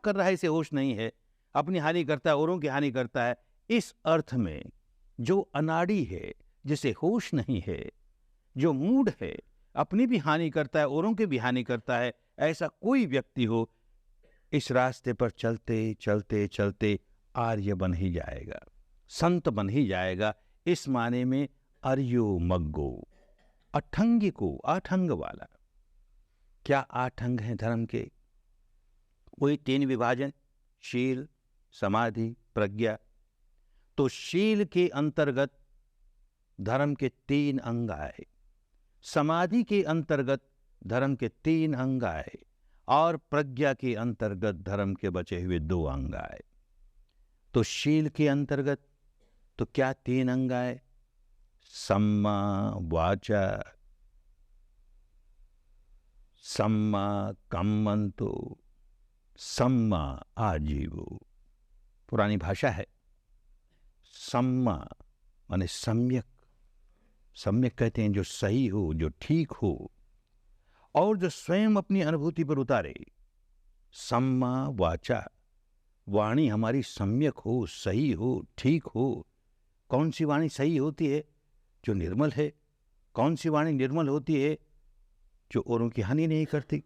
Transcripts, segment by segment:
कर रहा है इसे होश नहीं है, अपनी हानि करता है, औरों की हानि करता है। इस अर्थ में जो अनाड़ी है, जिसे होश नहीं है, जो मूढ़ है, अपनी भी हानि करता है, औरों की भी हानि करता है, ऐसा कोई व्यक्ति हो, इस रास्ते पर चलते चलते चलते आर्य बन ही जाएगा, संत बन ही जाएगा। इस माने में अर्यो मग्गो, अठंगी को, आठंग वाला। क्या आठंग है धर्म के? वही 3 विभाजन, शील, समाधि, प्रज्ञा। तो शील के अंतर्गत धर्म के 3 अंग आए, समाधि के अंतर्गत धर्म के 3 अंग आए, और प्रज्ञा के अंतर्गत धर्म के बचे हुए 2 अंग आए। तो शील के अंतर्गत तो क्या 3 अंग आए? सम्मा वाचा, सम्मा कम्मंतो, सम्मा आजीवो। पुरानी भाषा है। सम्मा माने सम्यक, सम्यक कहते हैं जो सही हो, जो ठीक हो, और जो स्वयं अपनी अनुभूति पर उतारे। सम्मा वाचा, वाणी हमारी सम्यक हो, सही हो, ठीक हो। कौन सी वाणी सही होती है? जो निर्मल है। कौन सी वाणी निर्मल होती है? जो औरों की हानि नहीं करती।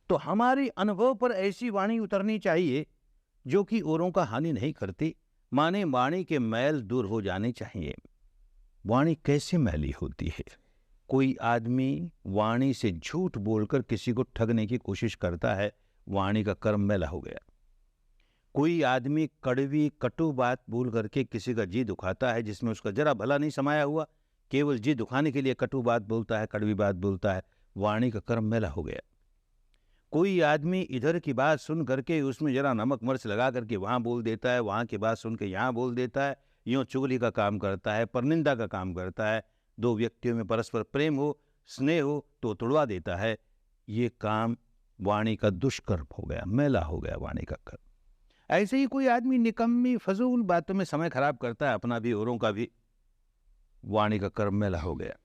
तो हमारे अनुभव पर ऐसी वाणी उतरनी चाहिए जो कि औरों का हानि नहीं करती, माने वाणी के मैल दूर हो जाने चाहिए। वाणी कैसे मैली होती है? कोई आदमी वाणी से झूठ बोलकर किसी को ठगने की कोशिश करता है, वाणी का कर्म मैला हो गया। कोई आदमी कड़वी कटु बात बोल करके किसी का जी दुखाता है, जिसमें उसका जरा भला नहीं समाया हुआ, केवल जी दुखाने के लिए कटु बात बोलता है, कड़वी बात बोलता है, वाणी का कर्म मैला हो गया। कोई आदमी इधर की बात सुन करके उसमें जरा नमक मिर्च लगा करके वहां बोल देता है, वहां की बात सुन के यहां बोल देता है, यूं चुगली का काम करता है, परनिंदा का काम करता है। 2 व्यक्तियों में परस्पर प्रेम हो, स्नेह हो तो तोड़वा देता है। ये काम वाणी का दुष्कर्म हो गया, मैला हो गया वाणी का कर्म। ऐसे ही कोई आदमी निकम्मी फजूल बातों में समय खराब करता है, अपना भी औरों का भी, वाणी का कर्म मैला हो गया।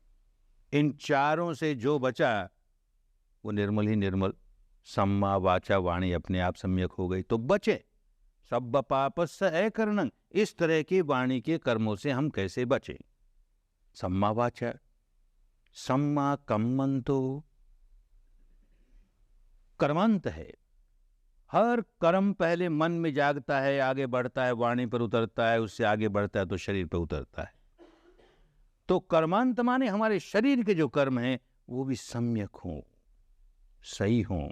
इन चारों से जो बचा वो निर्मल ही निर्मल, सम्मा वाचा वाणी अपने आप सम्यक हो गई तो बचे। सब पापस्स अकर्णं, इस तरह की वाणी के कर्मों से हम कैसे बचे? सम्मा वाचा, सम्मा कम्मंतो, कर्मांत है। हर कर्म पहले मन में जागता है, आगे बढ़ता है, वाणी पर उतरता है, उससे आगे बढ़ता है तो शरीर पर उतरता है। तो कर्मांत माने हमारे शरीर के जो कर्म हैं वो भी सम्यक हों, सही हों,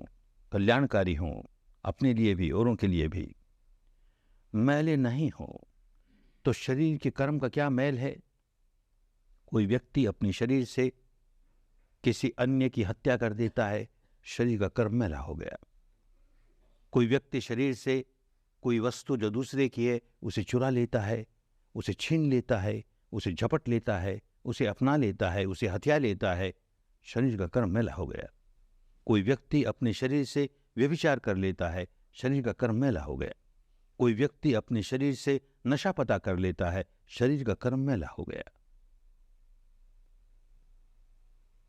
कल्याणकारी हों, अपने लिए भी औरों के लिए भी, मैले नहीं हों। तो शरीर के कर्म का क्या मैल है? कोई व्यक्ति अपने शरीर से किसी अन्य की हत्या कर देता है, शरीर का कर्म मैला हो गया। कोई व्यक्ति शरीर से कोई वस्तु जो दूसरे की है उसे चुरा लेता है, उसे छीन लेता है, उसे झपट लेता है, उसे अपना लेता है, उसे हथिया लेता है, शरीर का कर्म मैला हो गया। कोई व्यक्ति अपने शरीर से व्यभिचार कर लेता है, शरीर का कर्म मैला हो गया। कोई व्यक्ति अपने शरीर से नशा पता कर लेता है, शरीर का कर्म मैला हो गया।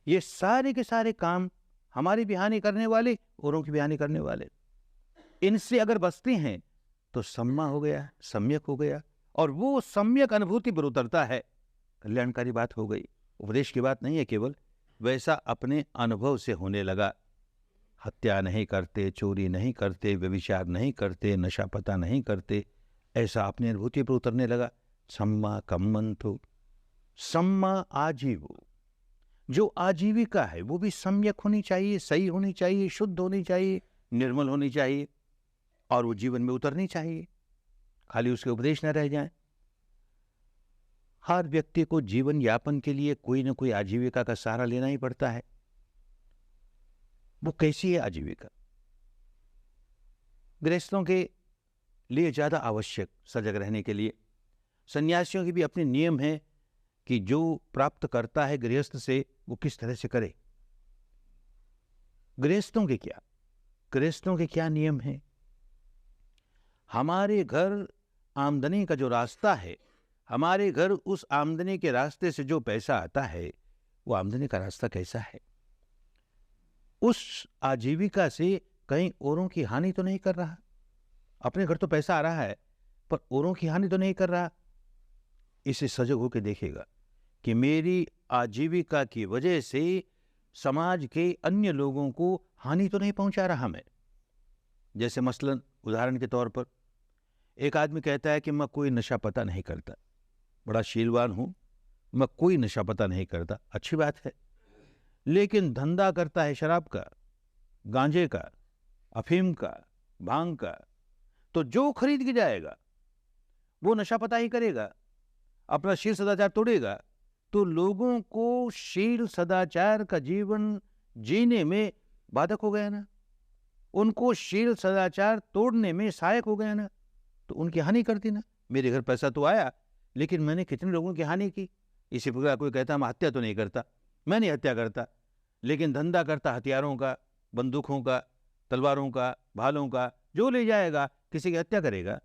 ये सारे के सारे काम हमारी भी हानि करने वाले, औरों की भी हानि करने वाले। इनसे अगर बचते हैं तो सम्मा हो गया, सम्यक हो गया, और वो सम्यक अनुभूति पर उतरता है, कल्याणकारी बात हो गई। उपदेश की बात नहीं है केवल, वैसा अपने अनुभव से होने लगा। हत्या नहीं करते, चोरी नहीं करते, व्यभिचार नहीं करते, नशा पता नहीं करते, ऐसा अपनी अनुभूति पर उतरने लगा। सम्मा कम्मंतो, सम्मा आजीवो, जो आजीविका है वो भी सम्यक होनी चाहिए, सही होनी चाहिए, शुद्ध होनी चाहिए, निर्मल होनी चाहिए, और वो जीवन में उतरनी चाहिए, खाली उसके उपदेश न रह जाएं। हर व्यक्ति को जीवन यापन के लिए कोई ना कोई आजीविका का सहारा लेना ही पड़ता है। वो कैसी है आजीविका? गृहस्थों के लिए ज्यादा आवश्यक सजग रहने के लिए। सन्यासियों के भी अपने नियम हैं कि जो प्राप्त करता है गृहस्थ से वो किस तरह से करे। गृहस्थों के क्या नियम हैं? हमारे घर आमदनी का जो रास्ता है, हमारे घर उस आमदनी के रास्ते से जो पैसा आता है, वो आमदनी का रास्ता कैसा है? उस आजीविका से कहीं औरों की हानि तो नहीं कर रहा? अपने घर तो पैसा आ रहा है, पर औरों की हानि तो नहीं कर रहा? इसे सजग होकर देखेगा कि मेरी आजीविका की वजह से समाज के अन्य लोगों को हानि तो नहीं पहुंचा रहा मैं। जैसे मसलन उदाहरण के तौर पर एक आदमी कहता है कि मैं कोई नशा पता नहीं करता, बड़ा शीलवान हूं, मैं कोई नशा पता नहीं करता। अच्छी बात है, लेकिन धंधा करता है शराब का, गांजे का, अफीम का, भांग का, तो जो खरीद के जाएगा वो नशा पता ही करेगा, अपना शील सदाचार तोड़ेगा, तो लोगों को शील सदाचार का जीवन जीने में बाधक हो गया ना, उनको शील सदाचार तोड़ने में सहायक हो गया ना, तो उनकी हानि कर दी ना। मेरे घर पैसा तो आया, लेकिन मैंने कितने लोगों की हानि की। इसी प्रकार कोई कहता मैं हत्या तो नहीं करता, मैं नहीं हत्या करता, लेकिन धंधा करता हथियारों का, बंदूकों का, तलवारों का, भालों का, जो ले जाएगा किसी की हत्या करेगा।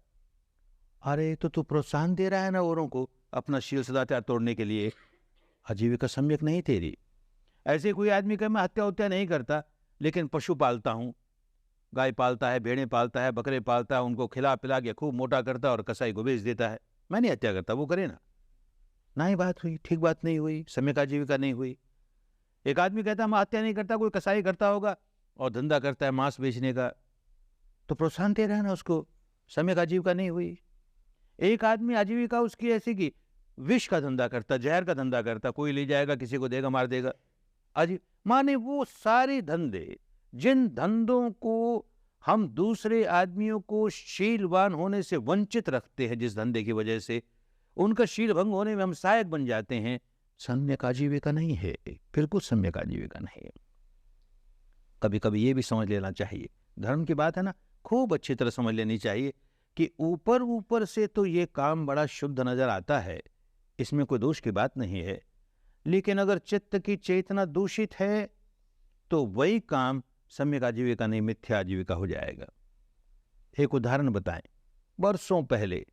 अरे तो तू प्रोत्साहन दे रहा है ना औरों को अपना शील सदाचार तोड़ने के लिए, आजीविका सम्यक नहीं तेरी। ऐसे कोई आदमी कहे मैं हत्या उत्या नहीं करता, लेकिन पशु पालता हूं, गाय पालता है, भेड़ें पालता है, बकरे पालता है, उनको खिला पिला के खूब मोटा करता है और कसाई को बेच देता है, मैं नहीं हत्या करता, वो करे ना ही बात हुई, ठीक बात नहीं हुई, सम्यक आजीविका नहीं हुई। एक आदमी कहता है मैं हत्या नहीं करता, कोई कसाई करता होगा और धंधा करता है मांस बेचने का, तो प्रोत्साहन दे रहा है ना उसको, सम्यक आजीविका नहीं हुई। एक आदमी आजीविका उसकी ऐसी कि विष का धंधा करता, जहर का धंधा करता, कोई ले जाएगा किसी को देगा मार देगा, माने वो सारे धंधे, जिन धंधों को हम दूसरे आदमियों को शीलवान होने से वंचित रखते हैं, जिस धंधे की वजह से उनका शील भंग होने में हम सहायक बन जाते हैं, सम्यक आजीविका नहीं है, बिल्कुल सम्यक आजीविका नहीं है। कभी कभी ये भी समझ लेना चाहिए, धर्म की बात है ना, खूब अच्छी तरह समझ लेनी चाहिए कि ऊपर ऊपर से तो ये काम बड़ा शुद्ध नजर आता है, इसमें कोई दोष की बात नहीं है, लेकिन अगर चित्त की चेतना दूषित है तो वही काम सम्यक आजीविका नहीं, मिथ्या आजीविका हो जाएगा। एक उदाहरण बताएं, वर्षों पहले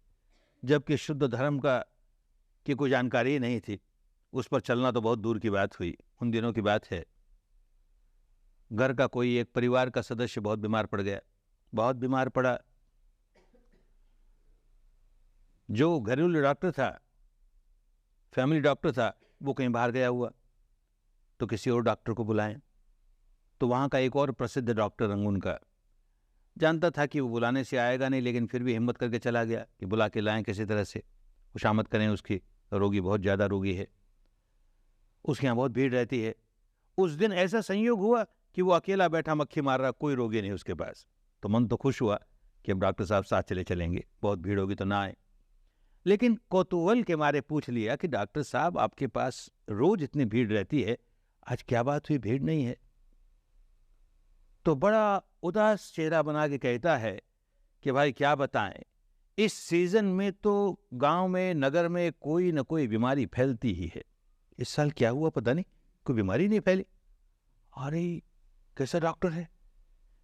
जबकि शुद्ध धर्म की कोई जानकारी नहीं थी, उस पर चलना तो बहुत दूर की बात हुई, उन दिनों की बात है। घर का कोई एक परिवार का सदस्य बहुत बीमार पड़ गया, बहुत बीमार पड़ा। जो घरेलू डॉक्टर था, फैमिली डॉक्टर था, वो कहीं बाहर गया हुआ, तो किसी और डॉक्टर को बुलाएं। तो वहां का एक और प्रसिद्ध डॉक्टर रंगून का जानता था कि वो बुलाने से आएगा नहीं, लेकिन फिर भी हिम्मत करके चला गया कि बुला के लाएं, किसी तरह से खुशामद करें उसकी, रोगी बहुत ज़्यादा रोगी है, उसके यहाँ बहुत भीड़ रहती है। उस दिन ऐसा संयोग हुआ कि वो अकेला बैठा मक्खी मार रहा, कोई रोगी नहीं उसके पास। तो मन तो खुश हुआ कि अब डॉक्टर साहब साथ चलेंगे, बहुत भीड़ होगी तो ना आए, लेकिन कौतूहल के मारे पूछ लिया कि डॉक्टर साहब आपके पास रोज इतनी भीड़ रहती है, आज क्या बात हुई, भीड़ नहीं है? तो बड़ा उदास चेहरा बना के कहता है कि भाई क्या बताएं, इस सीजन में तो गांव में, नगर में कोई न कोई बीमारी फैलती ही है। इस साल क्या हुआ पता नहीं, कोई बीमारी नहीं फैली। अरे कैसा डॉक्टर है,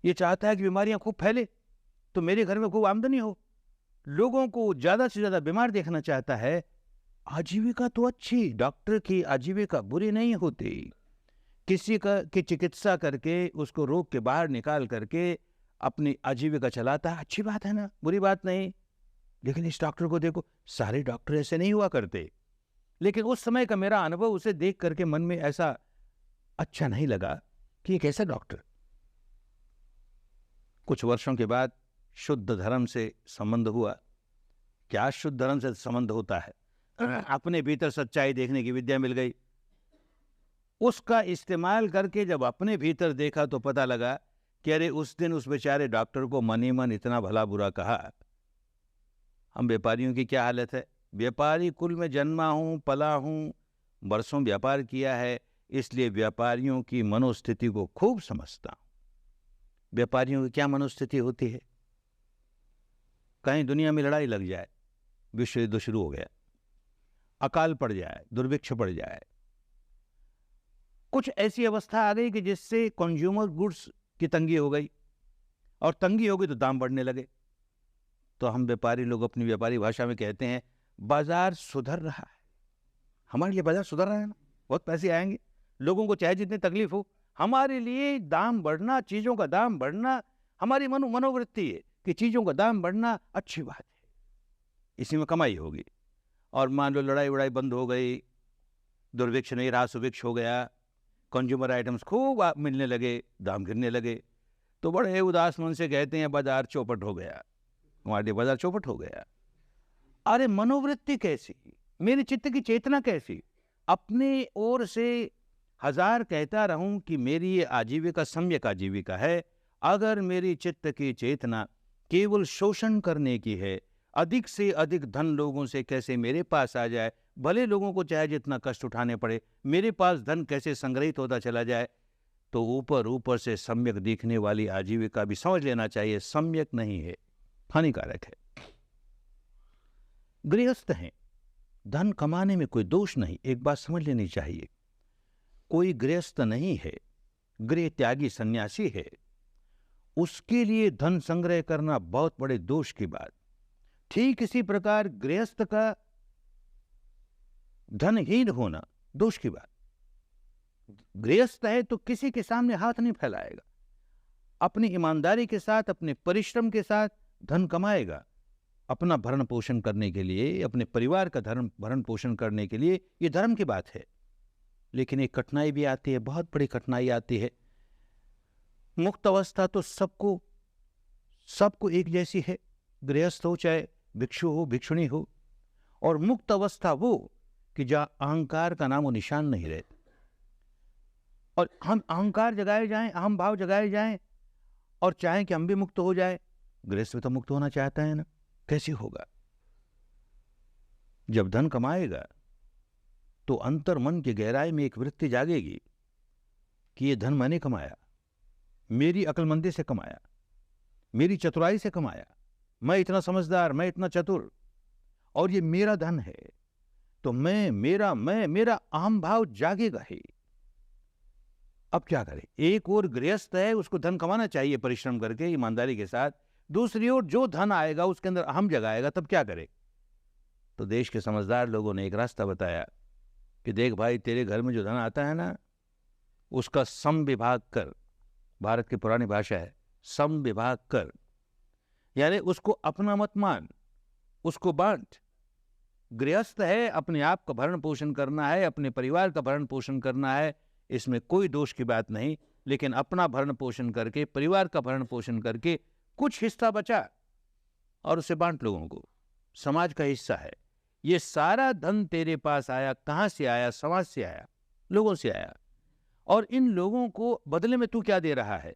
ये चाहता है कि बीमारियां खूब फैले तो मेरे घर में खूब आमदनी हो, लोगों को ज्यादा से ज्यादा बीमार देखना चाहता है। आजीविका तो अच्छी, डॉक्टर की आजीविका बुरी नहीं होती, किसी का की चिकित्सा करके उसको रोग के बाहर निकाल करके अपनी आजीविका चलाता है, अच्छी बात है ना, बुरी बात नहीं। लेकिन इस डॉक्टर को देखो, सारे डॉक्टर ऐसे नहीं हुआ करते, लेकिन उस समय का मेरा अनुभव उसे देख करके मन में ऐसा अच्छा नहीं लगा कि एक ऐसा डॉक्टर। कुछ वर्षों के बाद शुद्ध धर्म से संबंध हुआ। क्या शुद्ध धर्म से संबंध होता है? अपने भीतर सच्चाई देखने की विद्या मिल गई, उसका इस्तेमाल करके जब अपने भीतर देखा तो पता लगा कि अरे उस दिन उस बेचारे डॉक्टर को मन ही मन इतना भला बुरा कहा। हम व्यापारियों की क्या हालत है, व्यापारी कुल में जन्मा हूं, पला हूं, बरसों व्यापार किया है, इसलिए व्यापारियों की मनोस्थिति को खूब समझता हूं। व्यापारियों की क्या मनोस्थिति होती है, कहीं दुनिया में लड़ाई लग जाए, विश्व युद्ध शुरू हो गया, अकाल पड़ जाए, दुर्भिक्ष पड़ जाए, कुछ ऐसी अवस्था आ गई कि जिससे कंज्यूमर गुड्स की तंगी हो गई, और तंगी हो गई तो दाम बढ़ने लगे, तो हम व्यापारी लोग अपनी व्यापारी भाषा में कहते हैं बाजार सुधर रहा है। हमारे लिए बाजार सुधर रहा है ना, बहुत पैसे आएंगे, लोगों को चाहे जितनी तकलीफ हो, हमारे लिए दाम बढ़ना, चीजों का दाम बढ़ना हमारी मनोवृत्ति है कि चीज़ों का दाम बढ़ना अच्छी बात है, इसी में कमाई होगी। और मान लो लड़ाई वड़ाई बंद हो गई, दुर्भिक्ष नहीं रहा, सुभिक्ष हो गया, कंज्यूमर आइटम्स खूब मिलने लगे, दाम गिरने लगे, तो बड़े उदास मन से कहते हैं बाजार चौपट हो गया, हमारे बाजार चौपट हो गया। अरे मनोवृत्ति कैसी, मेरे चित्त की चेतना कैसी? अपने ओर से 1000 कहता रहूं कि मेरी ये आजीविका सम्यक आजीविका है, अगर मेरी चित्त की चेतना केवल शोषण करने की है, अधिक से अधिक धन लोगों से कैसे मेरे पास आ जाए, भले लोगों को चाहे जितना कष्ट उठाने पड़े, मेरे पास धन कैसे संग्रहित होता चला जाए, तो ऊपर ऊपर से सम्यक दिखने वाली आजीविका भी समझ लेना चाहिए सम्यक नहीं है, हानिकारक है। गृहस्थ हैं, धन कमाने में कोई दोष नहीं, एक बात समझ लेनी चाहिए, कोई गृहस्थ नहीं है, गृह त्यागी सन्यासी है, उसके लिए धन संग्रह करना बहुत बड़े दोष की बात। ठीक इसी प्रकार गृहस्थ का धनहीन होना दोष की बात। गृहस्थ है तो किसी के सामने हाथ नहीं फैलाएगा, अपनी ईमानदारी के साथ, अपने परिश्रम के साथ धन कमाएगा, अपना भरण पोषण करने के लिए, अपने परिवार का भरण पोषण करने के लिए, ये धर्म की बात है। लेकिन एक कठिनाई भी आती है, बहुत बड़ी कठिनाई आती है। मुक्त अवस्था तो सबको एक जैसी है, गृहस्थ हो चाहे भिक्षु हो भिक्षुणी हो, और मुक्त अवस्था वो कि जहां अहंकार का नामो निशान नहीं रहता, और हम अहंकार जगाए जाएं, अहम भाव जगाए जाएं और चाहें कि हम भी मुक्त हो जाए। गृहस्थ भी तो मुक्त होना चाहता है ना, कैसे होगा? जब धन कमाएगा तो अंतर मन की गहराई में एक वृत्ति जागेगी कि ये धन मैंने कमाया, मेरी अक्लमंदी से कमाया, मेरी चतुराई से कमाया, मैं इतना समझदार, मैं इतना चतुर, और ये मेरा धन है, तो मेरा अहम भाव जागेगा ही। अब क्या करें? एक और गृहस्थ है, उसको धन कमाना चाहिए परिश्रम करके, ईमानदारी के साथ, दूसरी ओर जो धन आएगा उसके अंदर अहम जगाएगा, तब क्या करे? तो देश के समझदार लोगों ने एक रास्ता बताया कि देख भाई, तेरे घर में जो धन आता है ना, उसका सम विभाग कर। भारत की पुरानी भाषा है, सम विभाग कर, यानी उसको अपना मत मान, उसको बांट। गृहस्थ है, अपने आप का भरण पोषण करना है, अपने परिवार का भरण पोषण करना है, इसमें कोई दोष की बात नहीं, लेकिन अपना भरण पोषण करके, परिवार का भरण पोषण करके कुछ हिस्सा बचा और उसे बांट लोगों को, समाज का हिस्सा है। ये सारा धन तेरे पास आया, कहां से आया? समाज से आया, लोगों से आया, और इन लोगों को बदले में तू क्या दे रहा है?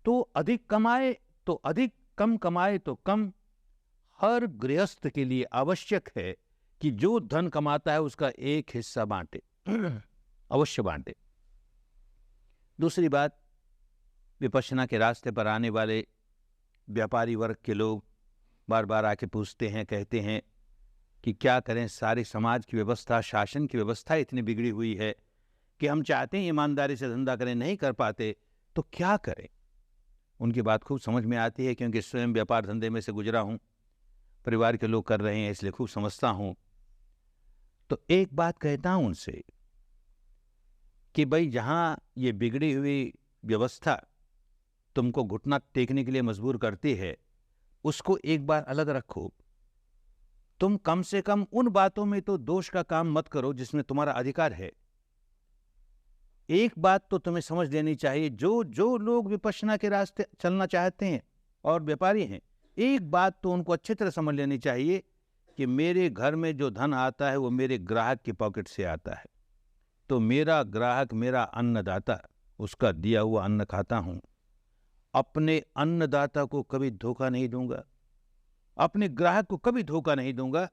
तो अधिक कमाए तो अधिक, कम कमाए तो कम। हर गृहस्थ के लिए आवश्यक है कि जो धन कमाता है उसका एक हिस्सा बांटे, अवश्य बांटे। दूसरी बात, विपश्यना के रास्ते पर आने वाले व्यापारी वर्ग के लोग बार बार आके पूछते हैं, कहते हैं कि क्या करें, सारी समाज की व्यवस्था, शासन की व्यवस्था इतनी बिगड़ी हुई है कि हम चाहते हैं ईमानदारी से धंधा करें, नहीं कर पाते, तो क्या करें? उनकी बात खूब समझ में आती है, क्योंकि स्वयं व्यापार धंधे में से गुजरा हूं, परिवार के लोग कर रहे हैं, इसलिए खूब समझता हूं। तो एक बात कहता हूं उनसे कि भाई, जहां ये बिगड़ी हुई व्यवस्था तुमको घुटना टेकने के लिए मजबूर करती है, उसको एक बार अलग रखो। तुम कम से कम उन बातों में तो दोष का काम मत करो जिसमें तुम्हारा अधिकार है। एक बात तो तुम्हें समझ लेनी चाहिए, जो लोग विपश्यना के रास्ते चलना चाहते हैं और व्यापारी हैं, एक बात तो उनको अच्छी तरह समझ लेनी चाहिए कि मेरे घर में जो धन आता है वो मेरे ग्राहक की पॉकेट से आता है, तो मेरा ग्राहक मेरा अन्नदाता, उसका दिया हुआ अन्न खाता हूं। अपने अन्नदाता को कभी धोखा नहीं दूंगा, अपने ग्राहक को कभी धोखा नहीं दूंगा,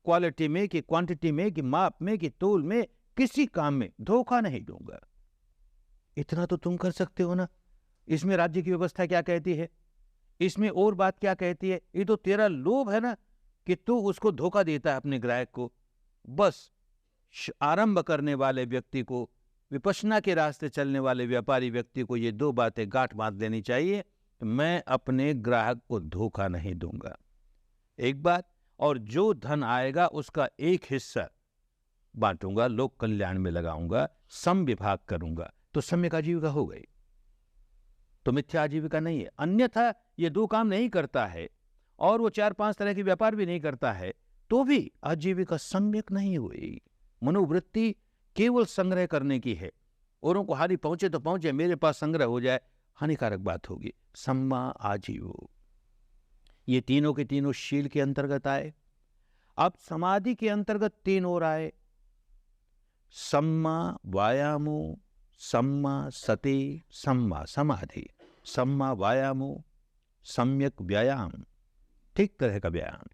क्वालिटी में कि क्वांटिटी में कि माप में कि तोल में, किसी काम में धोखा नहीं दूंगा। इतना तो तुम कर सकते हो ना। इसमें राज्य की व्यवस्था क्या कहती है? इसमें और बात क्या कहती है? ये तो तेरा लोभ है ना कि तू उसको धोखा देता है अपने ग्राहक को। बस आरंभ करने वाले व्यक्ति को, विपश्यना के रास्ते चलने वाले व्यापारी व्यक्ति को ये दो बातें गांठ बांध देनी चाहिए, मैं अपने ग्राहक को धोखा नहीं दूंगा, एक बात, और जो धन आएगा उसका एक हिस्सा बांटूंगा, लोक कल्याण में लगाऊंगा, सम विभाग करूंगा, तो सम्यक आजीविका हो गई। तो मिथ्या आजीविका नहीं है। अन्यथा ये 2 काम नहीं करता है और वो 4-5 तरह के व्यापार भी नहीं करता है, तो भी आजीविका सम्यक नहीं हुई। मनोवृत्ति केवल संग्रह करने की है। औरों को हानि पहुंचे तो पहुंचे, मेरे पास संग्रह हो जाए, हानिकारक बात होगी। सम्मा आजीवो, ये तीनों के तीनों शील के अंतर्गत आए। अब समाधि के अंतर्गत 3 और आए, सम्मा वायामो, सम्मा सति, सम्मा समाधि। सम्मा वायामो, सम्यक व्यायाम, ठीक तरह का व्यायाम,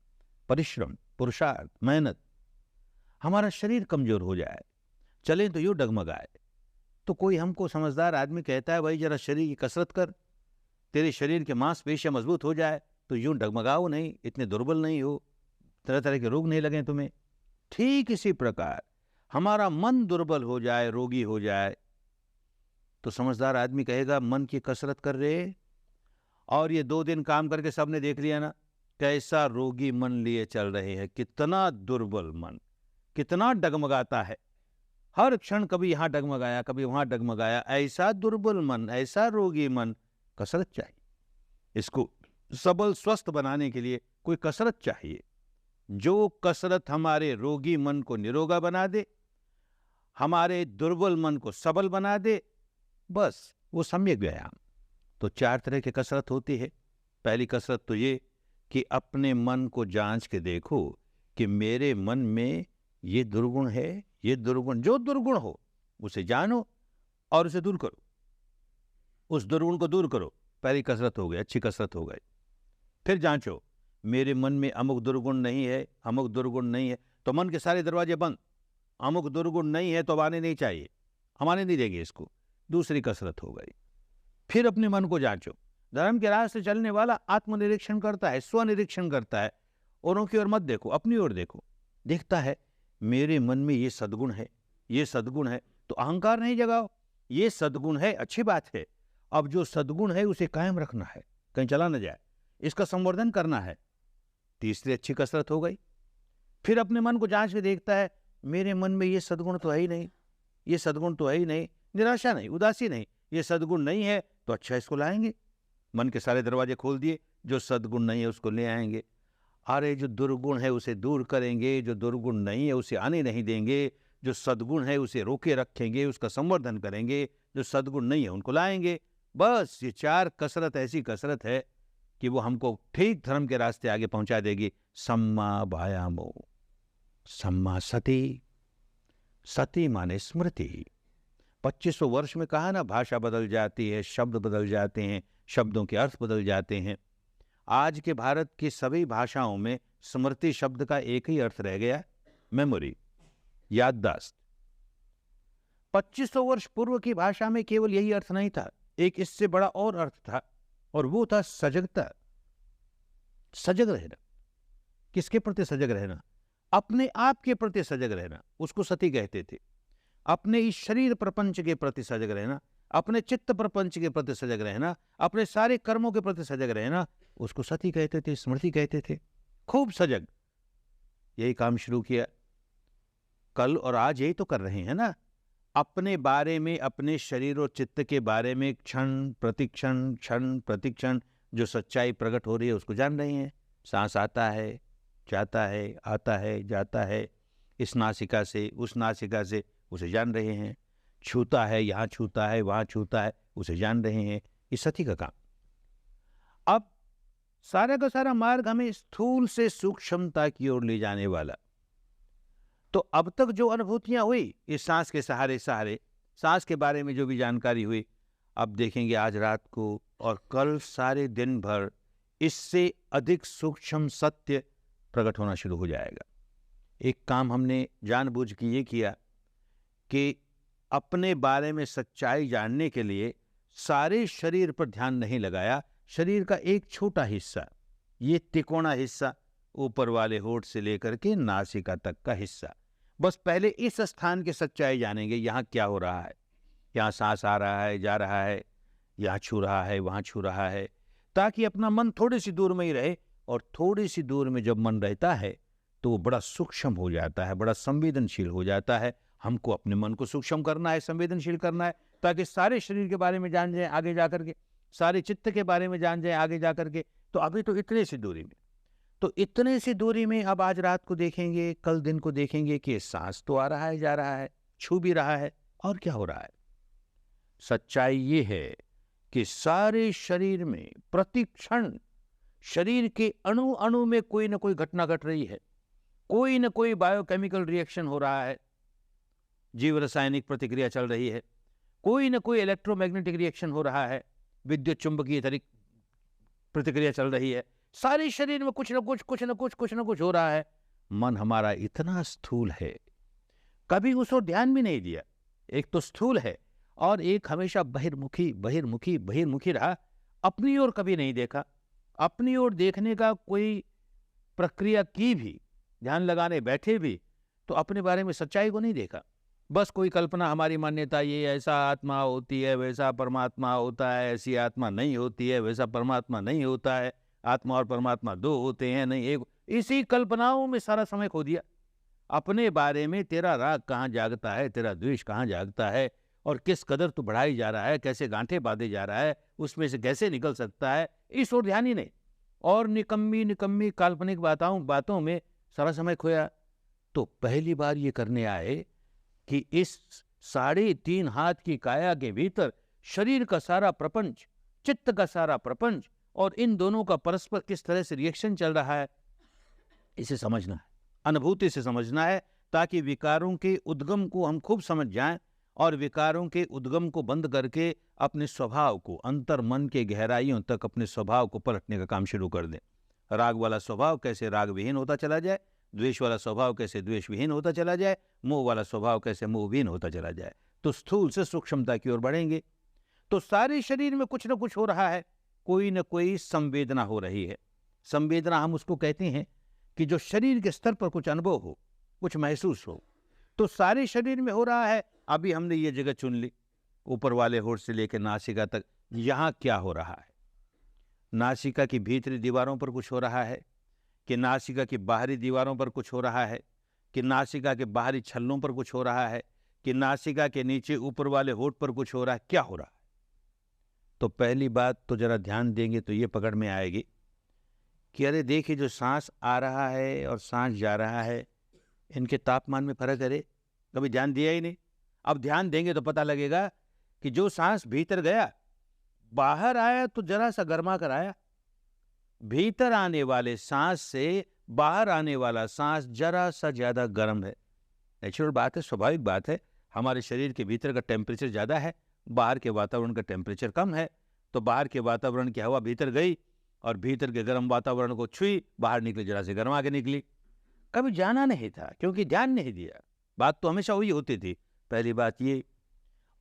परिश्रम, पुरुषार्थ, मेहनत। हमारा शरीर कमजोर हो जाए, चले तो यूं डगमगाए, तो कोई हमको समझदार आदमी कहता है भाई जरा शरीर की कसरत कर, तेरे शरीर के मांसपेशियां मजबूत हो जाए, तो यूं डगमगाओ नहीं, इतने दुर्बल नहीं हो, तरह तरह के रोग नहीं लगे तुम्हें। ठीक इसी प्रकार हमारा मन दुर्बल हो जाए, रोगी हो जाए, तो समझदार आदमी कहेगा मन की कसरत कर रहे, और ये 2 दिन काम करके सबने देख लिया ना, कैसा रोगी मन लिए चल रहे हैं, कितना दुर्बल मन, कितना डगमगाता है, हर क्षण कभी यहां डगमगाया, कभी वहां डगमगाया। ऐसा दुर्बल मन, ऐसा रोगी मन, कसरत चाहिए। इसको सबल स्वस्थ बनाने के लिए कोई कसरत चाहिए, जो कसरत हमारे रोगी मन को निरोगा बना दे, हमारे दुर्बल मन को सबल बना दे, बस वो सम्यक व्यायाम। तो 4 तरह की कसरत होती है। पहली कसरत तो ये कि अपने मन को जांच के देखो कि मेरे मन में ये दुर्गुण है, ये दुर्गुण, जो दुर्गुण हो उसे जानो और उसे दूर करो, उस दुर्गुण को दूर करो। पहली कसरत हो गई, अच्छी कसरत हो गई। फिर जांचो, मेरे मन में अमुक दुर्गुण नहीं है, अमुक दुर्गुण नहीं है, तो मन के सारे दरवाजे बंद। अमुक दुर्गुण नहीं है तो अब आने नहीं चाहिए, हम आने नहीं देंगे इसको। दूसरी कसरत हो गई। फिर अपने मन को जांचो। धर्म के रास्ते चलने वाला आत्मनिरीक्षण करता है, स्वनिरीक्षण करता है। औरों की ओर मत देखो, अपनी ओर देखो। देखता है मेरे मन में ये सद्गुण है, ये सद्गुण है, तो अहंकार नहीं जगाओ, ये सद्गुण है, अच्छी बात है। अब जो सद्गुण है उसे कायम रखना है, कहीं चला न जाए, इसका संवर्धन करना है। तीसरी अच्छी कसरत हो गई। फिर अपने मन को जांच के देखता है, मेरे मन में ये सद्गुण तो है ही नहीं, ये सद्गुण तो है ही नहीं, निराशा नहीं, उदासी नहीं, ये सद्गुण नहीं है, तो अच्छा इसको लाएंगे। मन के सारे दरवाजे खोल दिए, जो सद्गुण नहीं है उसको ले आएंगे। अरे जो दुर्गुण है उसे दूर करेंगे, जो दुर्गुण नहीं है उसे आने नहीं देंगे, जो सद्गुण है उसे रोके रखेंगे, उसका संवर्धन करेंगे, जो सद्गुण नहीं है उनको लाएंगे। बस ये 4 कसरत ऐसी कसरत है कि वो हमको ठीक धर्म के रास्ते आगे पहुंचा देगी। सम्मा वायामो, सम्मा सति, सति माने स्मृति। 2500 वर्ष में कहा ना, भाषा बदल जाती है, शब्द बदल जाते हैं, शब्दों के अर्थ बदल जाते हैं। आज के भारत की सभी भाषाओं में स्मृति शब्द का एक ही अर्थ रह गया, मेमोरी, याददाश्त। 2500 वर्ष पूर्व की भाषा में केवल यही अर्थ नहीं था, एक इससे बड़ा और अर्थ था, और वो था सजगता, सजग रहना। किसके प्रति सजग रहना? अपने आप के प्रति सजग रहना, उसको सती कहते थे। अपने इस शरीर प्रपंच के प्रति सजग रहना, अपने चित्त प्रपंच के प्रति सजग रहना, अपने सारे कर्मों के प्रति सजग रहना, उसको सती कहते थे, स्मृति कहते थे। खूब सजग, यही काम शुरू किया। कल और आज यही तो कर रहे हैं ना, अपने बारे में, अपने शरीर और चित्त के बारे में क्षण प्रतिक्षण जो सच्चाई प्रकट हो रही है उसको जान रहे हैं। सांस आता है, जाता है, आता है, जाता है, इस नासिका से उस नासिका से, उसे जान रहे हैं। छूता है, यहाँ छूता है, वहाँ छूता है, उसे जान रहे हैं। इस सती का काम। अब सारा का सारा मार्ग हमें स्थूल से सूक्ष्मता की ओर ले जाने वाला। तो अब तक जो अनुभूतियां हुई इस सांस के सहारे सांस के बारे में जो भी जानकारी हुई, अब देखेंगे आज रात को और कल सारे दिन भर इससे अधिक सूक्ष्म सत्य प्रकट होना शुरू हो जाएगा। एक काम हमने जानबूझ के ये किया कि अपने बारे में सच्चाई जानने के लिए सारे शरीर पर ध्यान नहीं लगाया। शरीर का एक छोटा हिस्सा, ये तिकोना हिस्सा, ऊपर वाले होंठ से लेकर के नासिका तक का हिस्सा, बस पहले इस स्थान की सच्चाई जानेंगे। यहाँ क्या हो रहा है, यहाँ सांस आ रहा है, जा रहा है, यहाँ छू रहा है, वहाँ छू रहा है, ताकि अपना मन थोड़ी सी दूर में ही रहे। और थोड़ी सी दूर में जब मन रहता है तो वो बड़ा सूक्ष्म हो जाता है, बड़ा संवेदनशील हो जाता है। हमको अपने मन को सूक्ष्म करना है, संवेदनशील करना है, ताकि सारे शरीर के बारे में जान जाए आगे जाकर के। सारे चित्त के बारे में जान जाए आगे जा करके, तो अभी तो इतने सी दूरी में, तो इतने सी दूरी में अब आज रात को देखेंगे, कल दिन को देखेंगे कि सांस तो आ रहा है, जा रहा है, छू भी रहा है, और क्या हो रहा है? सच्चाई ये है कि सारे शरीर में प्रति क्षण शरीर के अणु अणु में कोई ना कोई घटना घट रही है, कोई ना कोई बायोकेमिकल रिएक्शन हो रहा है, जीव रासायनिक प्रतिक्रिया चल रही है, कोई ना कोई इलेक्ट्रोमैग्नेटिक रिएक्शन हो रहा है, विद्युत चुंबकीय प्रतिक्रिया चल रही है, सारे शरीर में कुछ ना कुछ हो रहा है। मन हमारा इतना स्थूल है, कभी उस ओर ध्यान भी नहीं दिया। एक तो स्थूल है और एक हमेशा बहिर्मुखी रहा, अपनी ओर कभी नहीं देखा। अपनी ओर देखने का कोई प्रक्रिया की भी, ध्यान लगाने बैठे भी, तो अपने बारे में सच्चाई को नहीं देखा। बस कोई कल्पना, हमारी मान्यता ये, ऐसा आत्मा होती है, वैसा परमात्मा होता है, ऐसी आत्मा नहीं होती है, वैसा परमात्मा नहीं होता है, आत्मा और परमात्मा दो होते हैं, नहीं एक। इसी कल्पनाओं में सारा समय खो दिया। अपने बारे में तेरा राग कहाँ जागता है, तेरा द्वेष कहाँ जागता है, और किस कदर तू बढ़ाई जा रहा है, कैसे गांठे बांधे जा रहा है, उसमें से कैसे निकल सकता है, इस ओर ध्यान ही नहीं। और निकम्मी काल्पनिक बातों में सारा समय खोया। तो पहली बार ये करने आए कि इस 3.5 हाथ की काया के भीतर शरीर का सारा प्रपंच, चित्त का सारा प्रपंच, और इन दोनों का परस्पर किस तरह से रिएक्शन चल रहा है, इसे समझना है, अनुभूति से समझना है, ताकि विकारों के उद्गम को हम खूब समझ जाएं और विकारों के उद्गम को बंद करके अपने स्वभाव को, अंतर मन के गहराइयों तक अपने स्वभाव को पलटने का काम शुरू कर दें। राग वाला स्वभाव कैसे राग विहीन होता चला जाए, द्वेष वाला स्वभाव कैसे द्वेष विहीन होता चला जाए, मोह वाला स्वभाव कैसे मोह विहीन होता चला जाए, तो स्थूल से सूक्ष्मता की ओर बढ़ेंगे। तो सारे शरीर में कुछ न कुछ हो रहा है, कोई न कोई संवेदना हो रही है। संवेदना हम उसको कहते हैं कि जो शरीर के स्तर पर कुछ अनुभव हो, कुछ महसूस हो। तो सारे शरीर में हो रहा है। अभी हमने ये जगह चुन ली, ऊपर वाले होठ से लेकर नासिका तक, यहाँ क्या हो रहा है? नासिका की भीतरी दीवारों पर कुछ हो रहा है, कि नासिका की बाहरी दीवारों पर कुछ हो रहा है, कि नासिका के बाहरी छल्लों पर कुछ हो रहा है, कि नासिका के नीचे ऊपर वाले होठ पर कुछ हो रहा है? क्या हो रहा है? तो पहली बात तो जरा ध्यान देंगे तो ये पकड़ में आएगी कि अरे देखिए, जो सांस आ रहा है और सांस जा रहा है, इनके तापमान में फर्क है। कभी ध्यान दिया ही नहीं। अब ध्यान देंगे तो पता लगेगा कि जो सांस भीतर गया, बाहर आया तो जरा सा गर्मा कर आया। भीतर आने वाले सांस से बाहर आने वाला सांस जरा सा ज्यादा गर्म है। नेचुरल बात है, स्वाभाविक बात है। हमारे शरीर के भीतर का टेम्परेचर ज्यादा है, बाहर के वातावरण का टेम्परेचर कम है। तो बाहर के वातावरण की हवा भीतर गई और भीतर के गर्म वातावरण को छुई, बाहर निकली, जरा से गर्मा के निकली। कभी जाना नहीं था क्योंकि ध्यान नहीं दिया। बात तो हमेशा वही होती थी। पहली बात ये।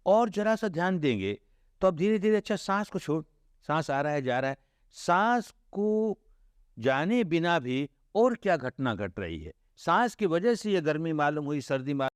और जरा सा ध्यान देंगे तो अब धीरे धीरे, अच्छा सांस को छोड़, सांस आ रहा है जा रहा है, सांस को जाने बिना भी और क्या घटना घट रही है। सांस की वजह से ये गर्मी मालूम हुई, सर्दी मालूम